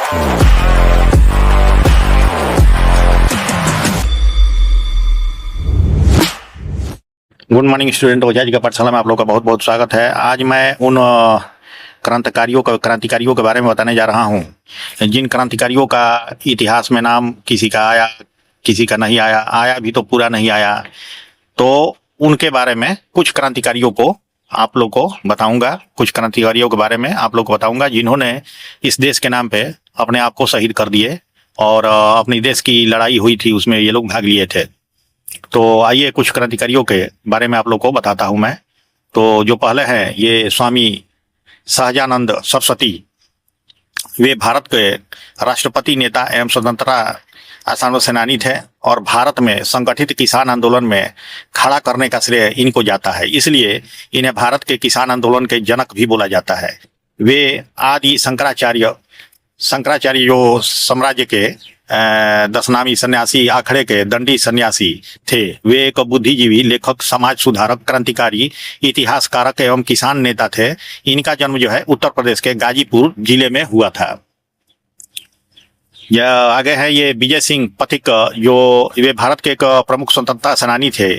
Good morning student, Ojha ji का पाठशाला में आप लोग का बहुत बहुत स्वागत है। आज मैं उन क्रांतिकारियों के बारे में बताने जा रहा हूँ जिन क्रांतिकारियों का इतिहास में नाम किसी का आया, किसी का नहीं आया, आया भी तो पूरा नहीं आया। तो उनके बारे में कुछ क्रांतिकारियों को आप लोग को बताऊंगा, कुछ क्रांतिकारियों के बारे में आप लोग को बताऊंगा जिन्होंने इस देश के नाम पे अपने आप को शहीद कर दिए और अपनी देश की लड़ाई हुई थी उसमें ये लोग भाग लिए थे। तो आइए कुछ क्रांतिकारियों के बारे में आप लोग को बताता हूं मैं। तो जो पहले हैं ये स्वामी सहजानंद सरस्वती। वे भारत के राष्ट्रपति नेता एवं स्वतंत्रता आंदोलन सेनानी थे और भारत में संगठित किसान आंदोलन में खड़ा करने का श्रेय इनको जाता है, इसलिए इन्हें भारत के किसान आंदोलन के जनक भी बोला जाता है। वे आदि शंकराचार्य जो साम्राज्य के दशनामी सन्यासी आखड़े के दंडी सन्यासी थे। वे एक बुद्धिजीवी, लेखक, समाज सुधारक, क्रांतिकारी, इतिहासकारक एवं किसान नेता थे। इनका जन्म जो है उत्तर प्रदेश के गाजीपुर जिले में हुआ था। यह आगे है ये विजय सिंह पथिक, जो वे भारत के एक प्रमुख स्वतंत्रता सेनानी थे।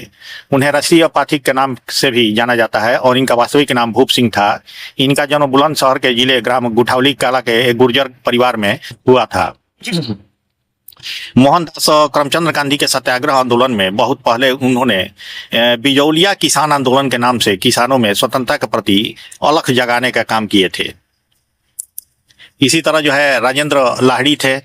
उन्हें राष्ट्रीय पाथिक के नाम से भी जाना जाता है और इनका वास्तविक नाम भूप सिंह था। इनका जन्म बुलंदशहर के जिले ग्राम गुठावली कला के एक गुर्जर परिवार में हुआ था। मोहनदास करमचंद गांधी के सत्याग्रह आंदोलन में बहुत पहले उन्होंने बिजौलिया किसान आंदोलन के नाम से किसानों में स्वतंत्रता के प्रति अलख जगाने का काम किए थे। इसी तरह जो है राजेंद्र लाहिड़ी थे,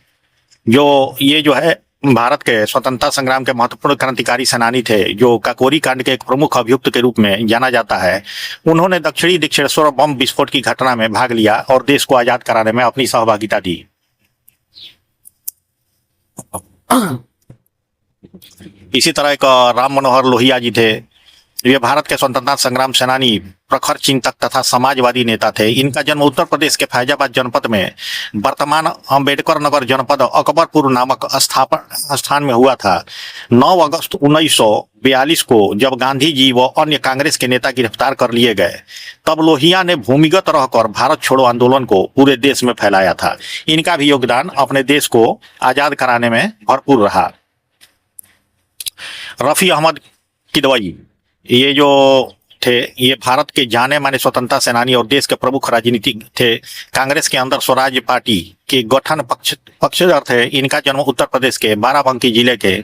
जो ये जो है भारत के स्वतंत्रता संग्राम के महत्वपूर्ण क्रांतिकारी सेनानी थे, जो काकोरी कांड के एक प्रमुख अभियुक्त के रूप में जाना जाता है। उन्होंने दक्षिणी दक्षिणेश्वर बम विस्फोट की घटना में भाग लिया और देश को आजाद कराने में अपनी सहभागिता दी। इसी तरह एक राम मनोहर लोहिया जी थे। ये भारत के स्वतंत्रता संग्राम सेनानी, प्रखर चिंतक तथा समाजवादी नेता थे। इनका जन्म उत्तर प्रदेश के फैजाबाद जनपद में वर्तमान अंबेडकर नगर जनपद अकबरपुर नामक स्थान में हुआ था। 9 अगस्त 1942 को जब गांधी जी व अन्य कांग्रेस के नेता गिरफ्तार कर लिए गए, तब लोहिया ने भूमिगत रहकर भारत छोड़ो आंदोलन को पूरे देश में फैलाया था। इनका भी योगदान अपने देश को आजाद कराने में भरपूर रहा। रफी अहमद किदवई, ये जो थे, ये भारत के जाने माने स्वतंत्रता सेनानी और देश के प्रमुख राजनीतिक थे। कांग्रेस के अंदर स्वराज पार्टी के गठन पक्षधर थे। इनका जन्म उत्तर प्रदेश के बाराबंकी जिले के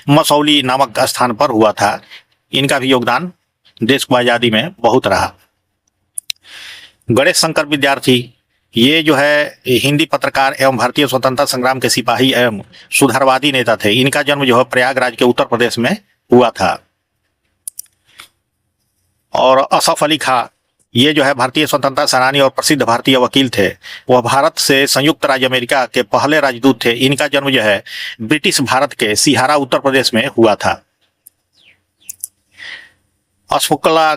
मसौली नामक स्थान पर हुआ था। इनका भी योगदान देश को आजादी में बहुत रहा। गणेश शंकर विद्यार्थी, ये जो है हिंदी पत्रकार एवं भारतीय स्वतंत्रता संग्राम के सिपाही एवं सुधारवादी नेता थे। इनका जन्म जो है प्रयागराज के उत्तर प्रदेश में हुआ था। और असफ अली खां, ये जो है भारतीय स्वतंत्रता सेनानी और प्रसिद्ध भारतीय वकील थे। वह भारत से संयुक्त राज्य अमेरिका के पहले राजदूत थे। इनका जन्म जो है ब्रिटिश भारत के सिहारा उत्तर प्रदेश में हुआ था। अशफाकुल्ला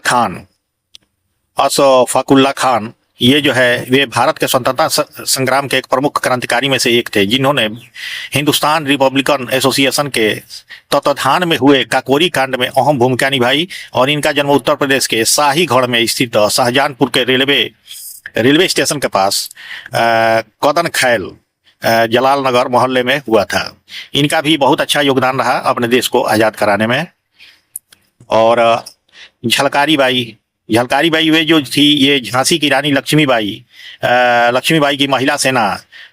खान, ये जो है वे भारत के स्वतंत्रता संग्राम के एक प्रमुख क्रांतिकारी में से एक थे, जिन्होंने हिंदुस्तान रिपब्लिकन एसोसिएशन के तत्वाधान में हुए काकोरी कांड में अहम भूमिका निभाई। और इनका जन्म उत्तर प्रदेश के शाहीगढ़ में स्थित शाहजहानपुर के रेलवे स्टेशन के पास कदन खैल जलाल नगर मोहल्ले में हुआ था। इनका भी बहुत अच्छा योगदान रहा अपने देश को आजाद कराने में। और झलकारी बाई वे जो थी, ये झांसी की रानी लक्ष्मीबाई की महिला सेना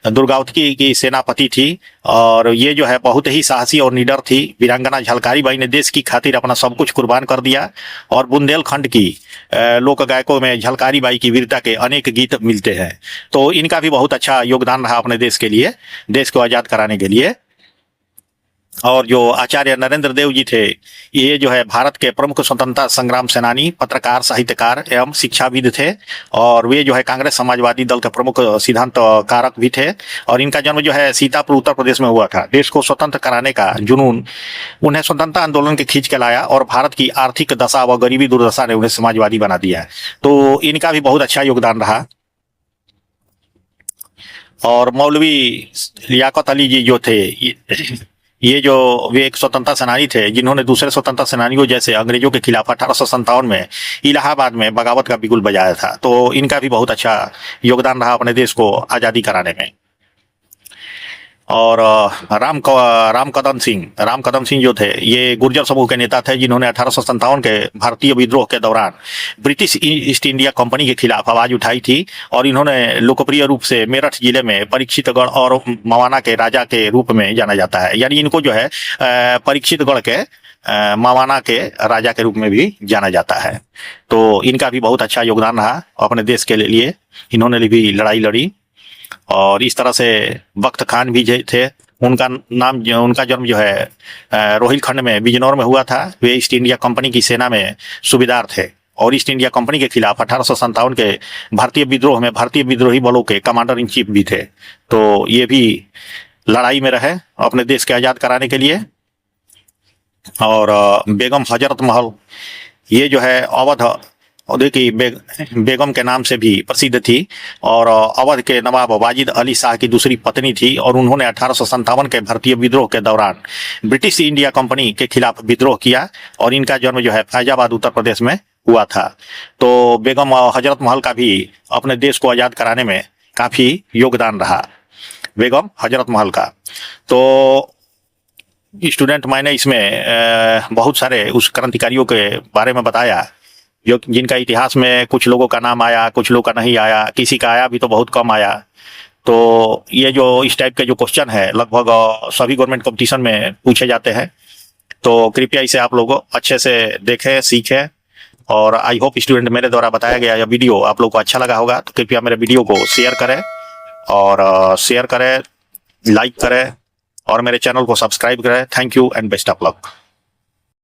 दुर्गावती की सेनापति थी। और ये जो है बहुत ही साहसी और निडर थी। वीरांगना झलकारी बाई ने देश की खातिर अपना सब कुछ कुर्बान कर दिया। और बुंदेलखंड की लोक गायकों में झलकारी बाई की वीरता के अनेक गीत मिलते हैं। तो इनका भी बहुत अच्छा योगदान रहा अपने देश के लिए, देश को आजाद कराने के लिए। और जो आचार्य नरेंद्र देव जी थे, ये जो है भारत के प्रमुख स्वतंत्रता संग्राम सेनानी, पत्रकार, साहित्यकार एवं शिक्षाविद थे। और वे जो है कांग्रेस समाजवादी दल के प्रमुख सिद्धांत कारक भी थे। और इनका जन्म जो है सीतापुर उत्तर प्रदेश में हुआ था। देश को स्वतंत्र कराने का जुनून उन्हें स्वतंत्रता आंदोलन के खींच के लाया और भारत की आर्थिक दशा व गरीबी दुर्दशा ने उन्हें समाजवादी बना दिया। तो इनका भी बहुत अच्छा योगदान रहा। और मौलवी लियाकत अली जी जो थे, ये जो वे एक स्वतंत्रता सेनानी थे जिन्होंने दूसरे स्वतंत्रता सेनानियों जैसे अंग्रेजों के खिलाफ 1857 में इलाहाबाद में बगावत का बिगुल बजाया था। तो इनका भी बहुत अच्छा योगदान रहा अपने देश को आज़ादी कराने में। और राम कदम सिंह जो थे ये गुर्जर समूह के नेता थे, जिन्होंने 1857 के भारतीय विद्रोह के दौरान ब्रिटिश ईस्ट इंडिया कंपनी के खिलाफ आवाज उठाई थी। और इन्होंने लोकप्रिय रूप से मेरठ जिले में परीक्षितगढ़ और मवाना के राजा के रूप में जाना जाता है। यानी इनको जो है परीक्षितगढ़ के मवाना के राजा के रूप में भी जाना जाता है। तो इनका भी बहुत अच्छा योगदान रहा अपने देश के लिए, इन्होंने भी लड़ाई लड़ी। और इस तरह से बख्त खान भी थे, उनका जन्म जो है रोहिलखंड में बिजनौर में हुआ था। वे ईस्ट इंडिया कंपनी की सेना में सूबेदार थे और ईस्ट इंडिया कंपनी के खिलाफ 1857 के भारतीय विद्रोह में भारतीय विद्रोही बलों के कमांडर इन चीफ भी थे। तो ये भी लड़ाई में रहे अपने देश के आज़ाद कराने के लिए। और बेगम हजरत महल, ये जो है अवध की बेगम के नाम से भी प्रसिद्ध थी और अवध के नवाब वाजिद अली शाह की दूसरी पत्नी थी। और उन्होंने 1857 के भारतीय विद्रोह के दौरान ब्रिटिश इंडिया कंपनी के खिलाफ विद्रोह किया और इनका जन्म जो है फैजाबाद उत्तर प्रदेश में हुआ था। तो बेगम हजरत महल का भी अपने देश को आज़ाद कराने में काफ़ी योगदान रहा, बेगम हजरत महल का। तो स्टूडेंट, मैंने इसमें बहुत सारे उस क्रांतिकारियों के बारे में बताया जो जिनका इतिहास में कुछ लोगों का नाम आया, कुछ लोगों का नहीं आया, किसी का आया भी तो बहुत कम आया। तो ये जो इस टाइप के जो क्वेश्चन है लगभग सभी गवर्नमेंट कंपटीशन में पूछे जाते हैं। तो कृपया इसे आप लोग अच्छे से देखें, सीखें। और आई होप स्टूडेंट, मेरे द्वारा बताया गया यह वीडियो आप लोग को अच्छा लगा होगा। तो कृपया मेरे वीडियो को शेयर करें और लाइक करें और मेरे चैनल को सब्सक्राइब करें। Thank you and best of luck.